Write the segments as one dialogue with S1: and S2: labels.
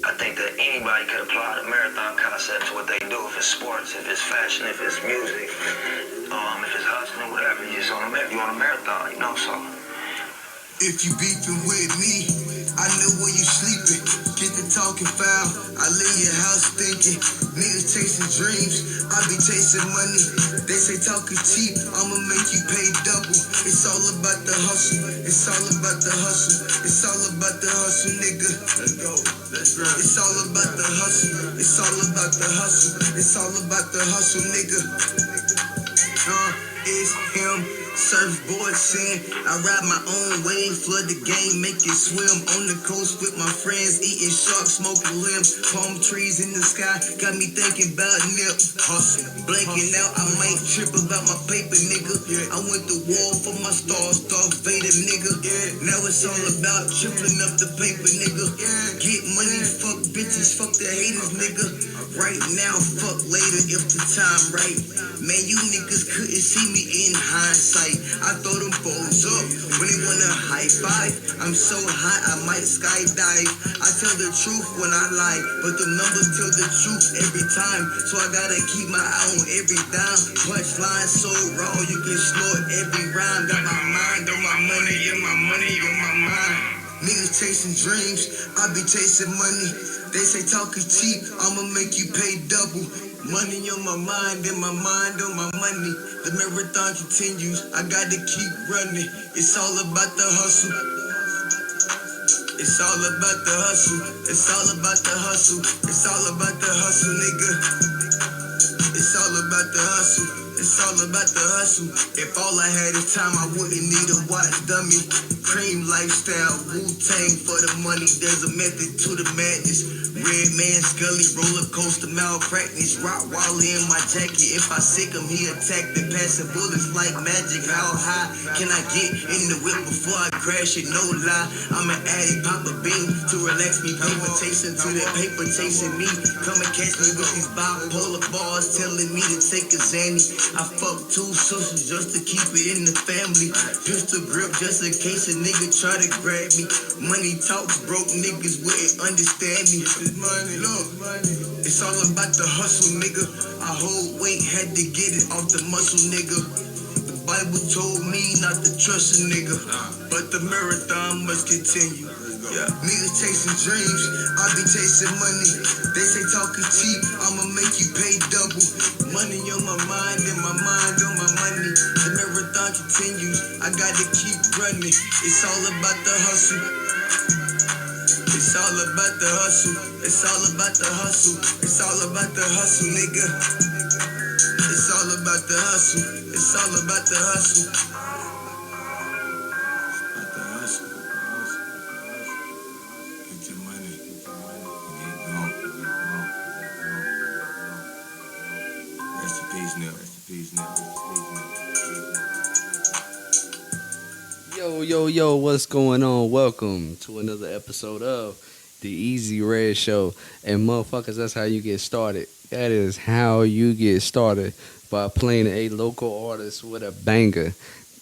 S1: I think that anybody could apply the marathon concept to what they do. If it's sports, if it's fashion, if it's music, if it's hustling, whatever. You just you on a marathon, you know. So
S2: if you beefing with me, I know where you sleeping. Get the talking foul. I leave your house thinking. Niggas chasing dreams. I be chasing money. They say talking cheap. I'ma make you pay double. It's all about the hustle. It's all about the hustle. It's all about the hustle, nigga. Let's go. Let's go. It's all about the hustle. It's all about the hustle. It's all about the hustle, nigga. It's him. Surfboard sin. I ride my own wave, flood the game, make it swim. On the coast with my friends, eating sharks, smoking limbs. Palm trees in the sky, got me thinking about nip. Hustle, blanking out, I might trip about my paper, nigga. I went to war for my stars, Darth Vader, nigga. Now it's all about tripling up the paper, nigga. Get money, fuck bitches, fuck the haters, nigga. Right now, fuck later if the time right. Man, you niggas couldn't see me in hindsight. I throw them foes up when they wanna high five. I'm so high, I might skydive. I tell the truth when I lie, but the numbers tell the truth every time. So I gotta keep my eye on every dime. Punchline so raw, you can snort every rhyme. Got my mind on my money, and my money on my mind. Niggas chasing dreams, I be chasing money. They say talk is cheap, I'ma make you pay double. Money on my mind and my mind on my money. The marathon continues, I gotta keep running. It's all about the hustle. It's all about the hustle. It's all about the hustle. It's all about the hustle, nigga. It's all about the hustle. It's all about the hustle. If all I had is time, I wouldn't need a watch dummy. Cream lifestyle, Wu-Tang for the money. There's a method to the madness. Red man Scully, roller coaster malpractice. Rottweiler in my jacket. If I sick him, he attacked and passing bullets like magic. How high can I get in the whip before I crash it? No lie, I'm an addict, pop a bean to relax me. Paper chasing to that paper chasing me. Come and catch me with these bipolar bars telling me to take a Zanny. I fuck two sisters just to keep it in the family. Pistol grip just in case a nigga try to grab me. Money talks, broke niggas wouldn't understand me. Money, look, it's all about the hustle, nigga. I hold weight, had to get it off the muscle, nigga. The Bible told me not to trust a nigga, but the marathon must continue. Yeah. Niggas chasing dreams, I be chasing money. They say talk is cheap, I'ma make you pay double. Money on my mind and my mind on my money. The marathon continues, I gotta keep running. It's all about the hustle. It's all about the hustle. It's all about the hustle. It's all about the hustle, nigga. It's all about the hustle. It's all about the hustle. It's about the hustle. Get your money. Get going. Rest in peace, Nip. Rest in peace, Nip.
S3: Yo, what's going on? Welcome to another episode of the Easy Red Show. And motherfuckers, that's how you get started. That is how you get started, by playing a local artist with a banger.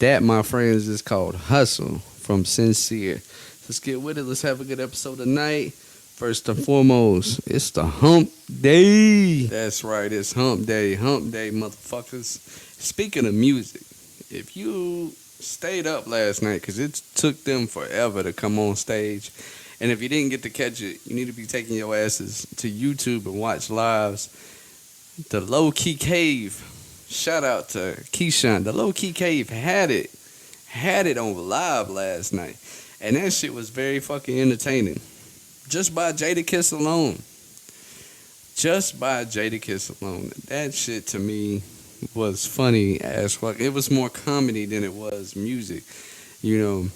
S3: That, my friends, is called Hustle from Sincere. Let's get with it. Let's have a good episode tonight. First and foremost, it's the hump day. That's right, it's hump day. Hump day, motherfuckers. Speaking of music, if you stayed up last night, because it took them forever to come on stage, and if you didn't get to catch it, you need to be taking your asses to YouTube and watch lives. The Low Key Cave, shout out to Keyshawn. The Low Key Cave had it on live last night, and that shit was very fucking entertaining. Just by Jadakiss alone. That shit to me was funny as fuck. It was more comedy than it was music. You know,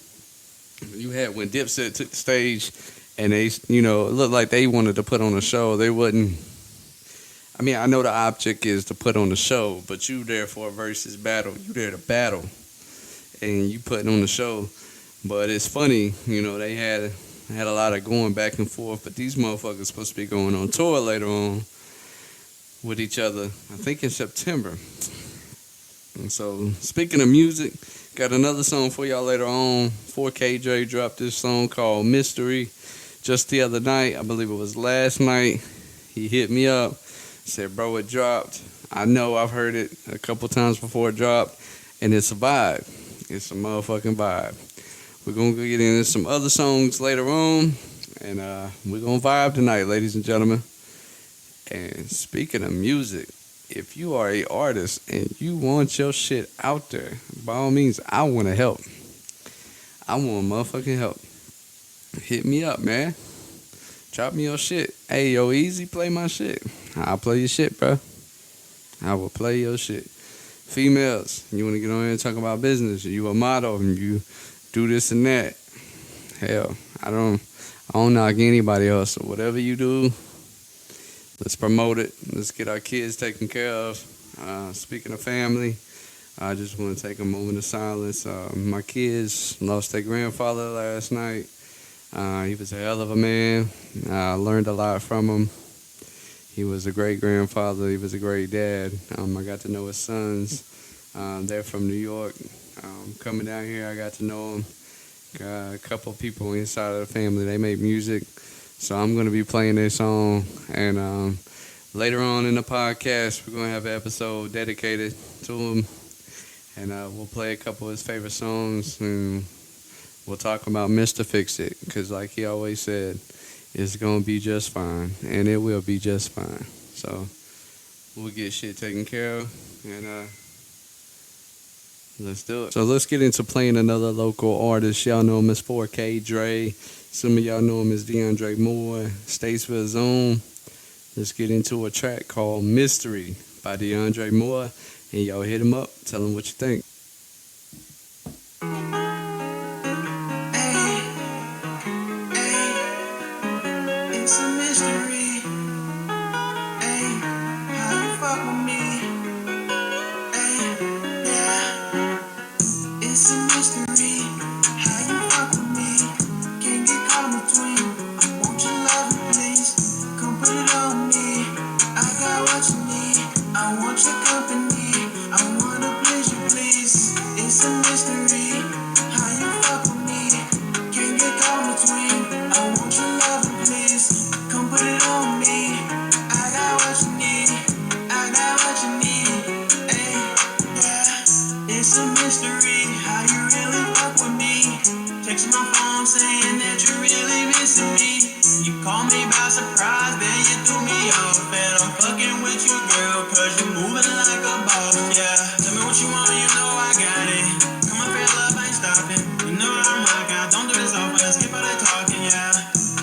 S3: you had when Dipset took the stage and they, it looked like they wanted to put on a show. They wouldn't. I mean, I know the object is to put on the show, but you there for a versus battle. You there to battle, and you putting on the show. But it's funny, they had a lot of going back and forth. But these motherfuckers supposed to be going on tour later on with each other, I think in September. And so, speaking of music, got another song for y'all later on. 4K Dre dropped this song called Mystery. just the other night, I believe it was last night, he hit me up, said, bro, it dropped. I know I've heard it a couple times before it dropped, and it's a vibe. It's a motherfucking vibe. We're going to get into some other songs later on, and we're going to vibe tonight, ladies and gentlemen. And speaking of music, if you are a artist and you want your shit out there, by all means, I want to help. I want motherfucking help. Hit me up, man. Drop me your shit. Hey, yo, Easy, play my shit. I'll play your shit, bro. I will play your shit. Females, you want to get on here and talk about business. You a model and you do this and that. Hell, I don't knock anybody else. So whatever you do, let's promote it. Let's get our kids taken care of. Speaking of family, I just want to take a moment of silence. My kids lost their grandfather last night. He was a hell of a man. I learned a lot from him. He was a great grandfather. He was a great dad. I got to know his sons. They're from New York. Coming down here, I got to know them. Got a couple people inside of the family. They make music. So I'm going to be playing their song. And later on in the podcast, we're going to have an episode dedicated to him. And we'll play a couple of his favorite songs. And we'll talk about Mr. Fix It. Because like he always said, it's going to be just fine. And it will be just fine. So we'll get shit taken care of. And let's do it. So let's get into playing another local artist. Y'all know him as 4K Dre. Some of y'all know him as DeAndre Moore, Statesville's own. Let's get into a track called Mystery by DeAndre Moore. And y'all hit him up. Tell him what you think.
S2: It's a mystery. Ay, how you fuck with me? Ay, yeah. It's a mystery. How you fuck with me? Can't get caught between. I want your love, please. Come put it on me. I got what you need. I want your company. I wanna please you, please. It's a mystery. How you fuck with me? Can't get caught between. I want your love, please. Come put it on me. I got what you need. I got what you need. Ay, yeah. It's a mystery how you really fuck with me. Text my phone saying that you really missing me. You call me by surprise, then you threw me off. And I'm fucking with you, girl, cause you moving like a boss, yeah. Tell me what you want, you know I got it. Come on, fair love, I ain't stopping. You know that I'm rocking, don't do this often. Let's skip all that talking, yeah.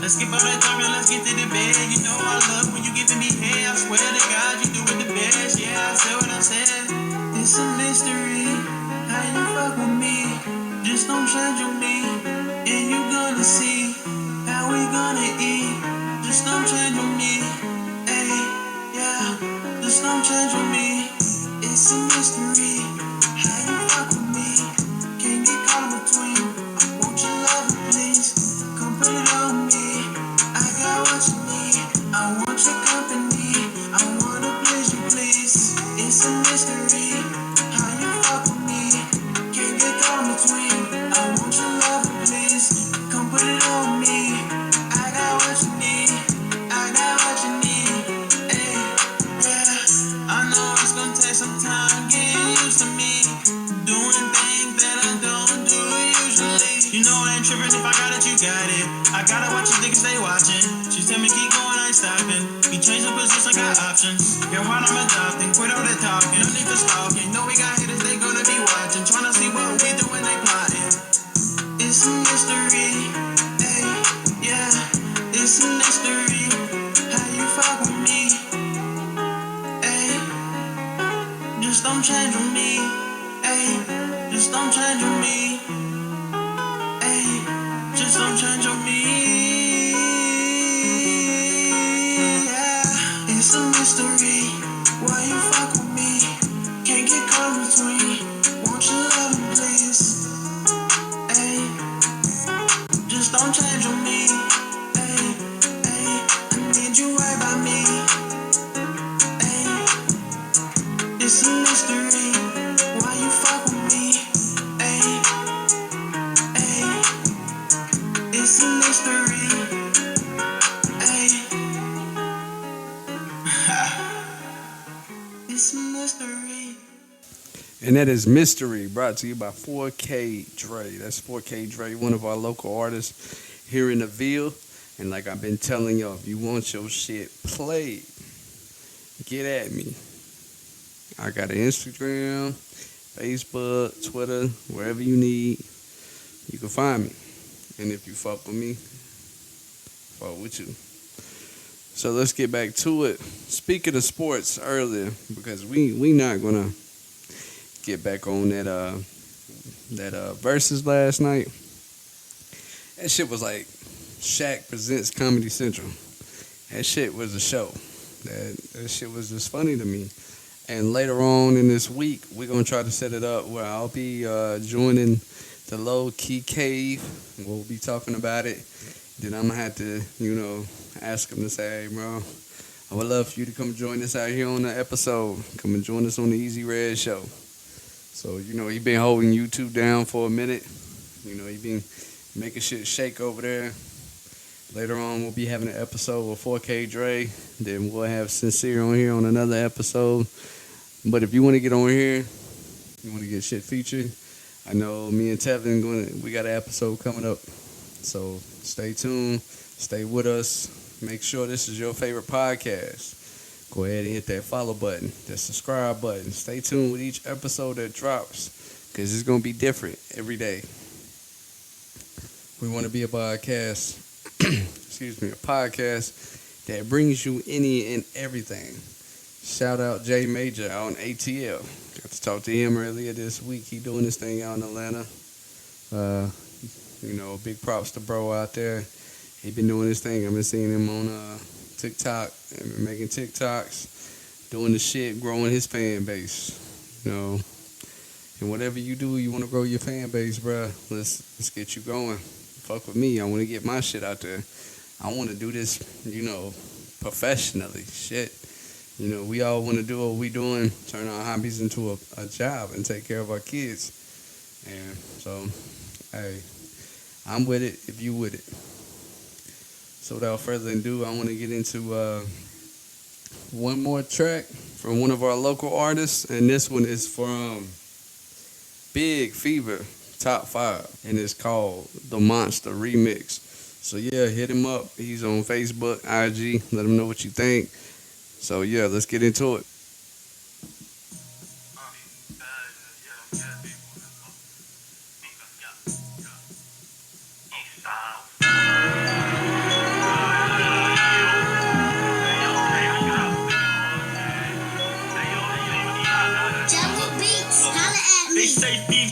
S2: Let's skip all that talking, let's get to the bed. You know I love when you giving me head. I swear to God, you doing the best, yeah. I said what I said. It's a mystery how you fuck with me. Just don't change on me, and you gonna see how we gonna eat. Just don't change on me, ay, yeah. Just don't change on me. It's a mystery how you fuck with me. Can't get caught between. I want your love, please. Come put it on me. I got what you need. I want your company. I wanna please you, please. It's a mystery how you fuck with me. Can't get caught between. I want your love, please. Come put it on me. I got what you need. I got what you need. Ay, yeah. I know it's gonna take some time getting used to me doing things that I don't do usually. You know I ain't tripping if I got it, you got it. I gotta watch you niggas stay watching. She tell me keep going, I ain't stopping. We changing positions, got options. Girl, what I'm adopting, quit all that talking. No need for stalking. Know we got hitters, they gonna be watching. Tryna see what we doing, they plotting. It's a mystery, ay, yeah. It's a mystery how you fuck with me, ay. Just don't change on me, ay. Just don't change on me, ay. Just don't change on me, yeah. It's a mystery why you fuck with me. Can't get caught between. Want your love, please. Just don't change on me, ay, ay. I need you right by me, ay. It's a mystery why you fuck with me, ay, ay. It's a mystery,
S3: And that is Mystery, brought to you by 4K Dre. That's 4K Dre, one of our local artists here in the Ville. And like I've been telling y'all, if you want your shit played, get at me. I got an Instagram, Facebook, Twitter, wherever you need, you can find me. And if you fuck with me, fuck with you. So let's get back to it. Speaking of sports earlier, because we not gonna get back on that versus last night. That shit was like Shaq presents Comedy Central. That shit was a show. That shit was just funny to me. And later on in this week, we're gonna try to set it up where I'll be joining the low key cave. We'll be talking about it. Then I'm gonna have to, ask him to say, hey, bro, I would love for you to come join us out here on the episode. Come and join us on the Easy Red Show. So, he been holding YouTube down for a minute. He been making shit shake over there. Later on, we'll be having an episode with 4K Dre. Then we'll have Sincere on here on another episode. But if you want to get on here, you want to get shit featured, I know me and Tevin, we got an episode coming up. So stay tuned. Stay with us. Make sure this is your favorite podcast. Go ahead and hit that follow button, that subscribe button. Stay tuned with each episode that drops, because it's going to be different every day. We want to be a podcast, a podcast that brings you any and everything. Shout out Jay Major out on ATL. Got to talk to him earlier this week. He doing this thing out in Atlanta. Big props to bro out there. He been doing his thing. I've been seeing him on TikTok and been making TikToks, doing the shit, growing his fan base. And whatever you do, you want to grow your fan base, bruh. Let's get you going. Fuck with me. I want to get my shit out there. I want to do this, professionally. Shit. We all want to do what we doing, turn our hobbies into a job and take care of our kids. And so, hey, I'm with it if you with it. So without further ado, I want to get into one more track from one of our local artists, and this one is from Big Fever, Top 5, and it's called The Monster Remix. So yeah, hit him up. He's on Facebook, IG. Let him know what you think. So yeah, let's get into it.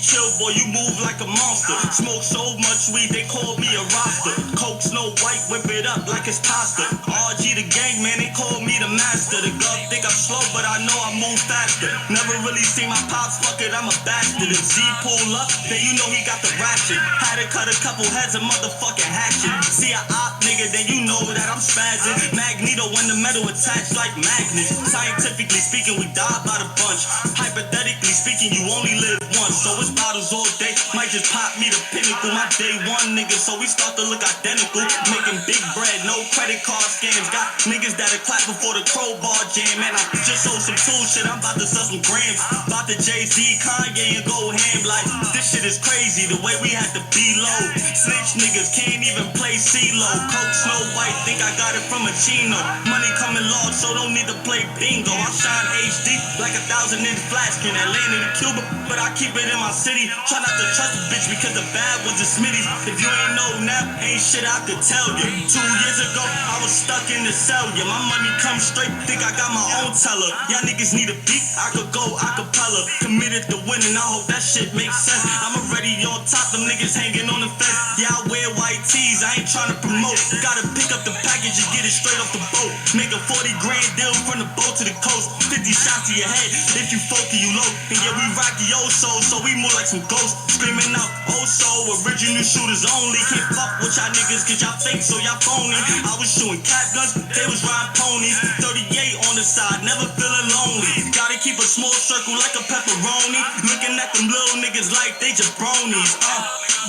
S2: Chill, boy, you move like a monster. Smoke so much weed, they call me a roster. Coke Snow White, whip it up like it's pasta. RG the gang, man, they call me the master. The gov think I'm slow, but I know I move faster. Never really seen my pops, fuck it, I'm a bastard. If Z pull up, then you know he got the ratchet. Had to cut a couple heads of motherfucking hatchet. See a op nigga, then you know that I'm spazzing. Magneto when the metal attached like magnets. Scientifically speaking, we die by the bunch. Hypothetically speaking, you only live once. So it's bottles all day, might just pop me the pinnacle. My day one nigga, so we start to look identical. Making big bread, no credit card scams. Got niggas that'll clap before the crowbar jam. Man, I just sold some tool shit, I'm about to sell some grams. About to Jay-Z, Kanye, and go ham. Like, this shit is crazy, the way we had to be low. Snitch niggas can't even play CeeLo. Coke Snow White, think I got it from a Chino. Money coming large, so don't need to play bingo. I shine HD like 1,000 in flash skin. Atlanta to Cuba, but I keep it in my city. Try not to trust a bitch because the bad was the Smitties. If you ain't know now, ain't shit I could tell you. 2 years ago, I was stuck in the cell. Yeah, my money come straight, think I got my own teller. Y'all niggas need a beat, I could go acapella. Committed to winning, I hope that shit makes sense. I'm already on top, them niggas hanging on the fence. Yeah, I wear white tees, I ain't trying to promote. Gotta pick up the package and get it straight off the boat. Make a 40 grand deal from the boat to the coast. 50 shots to your head, if you funky, you low. And yeah, we rock your soul. low, so we more like some ghosts. Screaming out, oh so, original shooters only. Can't fuck with y'all niggas, cause y'all fake, so y'all phony. I was shooting cat guns, they was riding ponies. 38 on the side, never feeling lonely. Gotta keep a small circle like a pepperoni. Looking at them little niggas like they jabronis.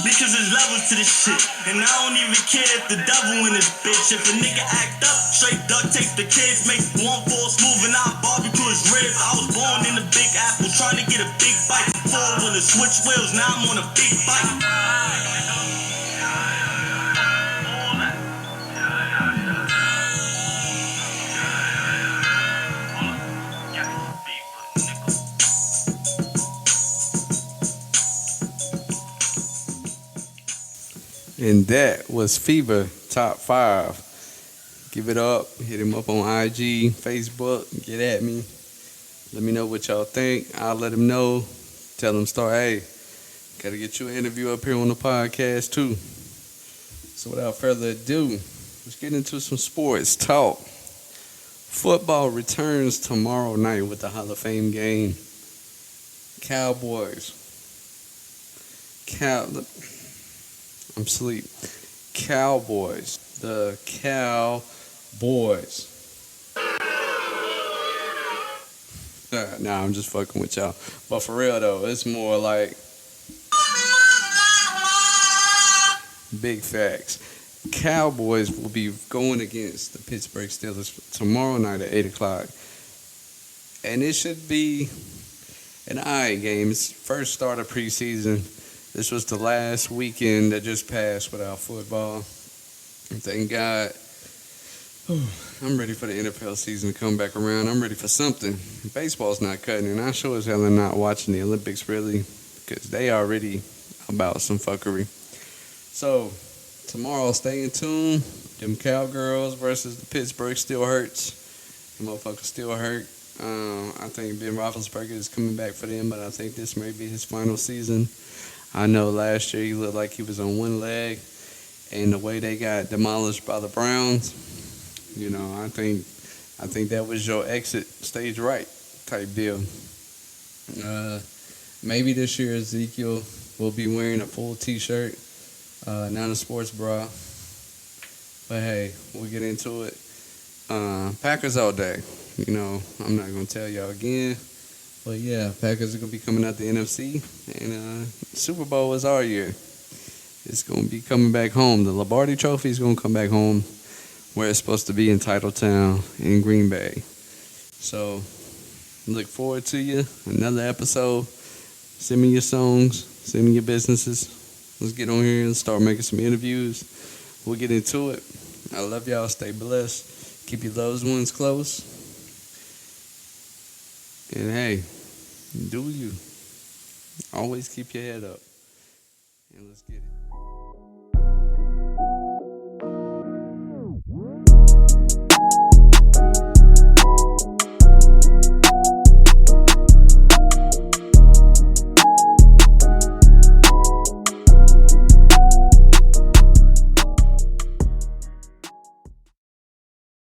S2: Because there's levels to this shit. And I don't even care if the devil in this bitch. If a nigga act up, straight duct tape the kids. Make one fall smooth and I barbecue his ribs. I was born in the Big Apple, trying to get a big bite. Four-wheeler, switch wheels, now I'm on a big bike.
S3: And that was Fever Top 5. Give it up. Hit him up on IG, Facebook. Get at me. Let me know what y'all think. I'll let him know. Tell him, hey, gotta get you an interview up here on the podcast too. So without further ado, let's get into some sports talk. Football returns tomorrow night with the Hall of Fame game. Cowboys. I'm asleep. Cowboys. The Cowboys. Nah, I'm just fucking with y'all. But for real though, it's more like big facts. Cowboys will be going against the Pittsburgh Steelers tomorrow night at 8 o'clock. And it should be an alright game. It's first start of preseason. This was the last weekend that just passed without football. And thank God. I'm ready for the NFL season to come back around. I'm ready for something. Baseball's not cutting, and I sure as hell am not watching the Olympics, really, because they already about some fuckery. So, tomorrow, stay in tune. Them Cowgirls versus the Pittsburgh still hurts. The motherfuckers still hurt. I think Ben Roethlisberger is coming back for them, but I think this may be his final season. I know last year he looked like he was on one leg, and the way they got demolished by the Browns, you know, I think that was your exit stage right type deal. Maybe this year Ezekiel will be wearing a full T-shirt, not a sports bra. But hey, we'll get into it. Packers all day. You know, I'm not gonna tell y'all again. But yeah, Packers are going to be coming out the NFC, and Super Bowl is our year. It's going to be coming back home. The Lombardi Trophy is going to come back home where it's supposed to be in Titletown in Green Bay. So, look forward to you. Another episode. Send me your songs. Send me your businesses. Let's get on here and start making some interviews. We'll get into it. I love y'all. Stay blessed. Keep your loved ones close. And hey, do you. Always keep your head up. And let's get it.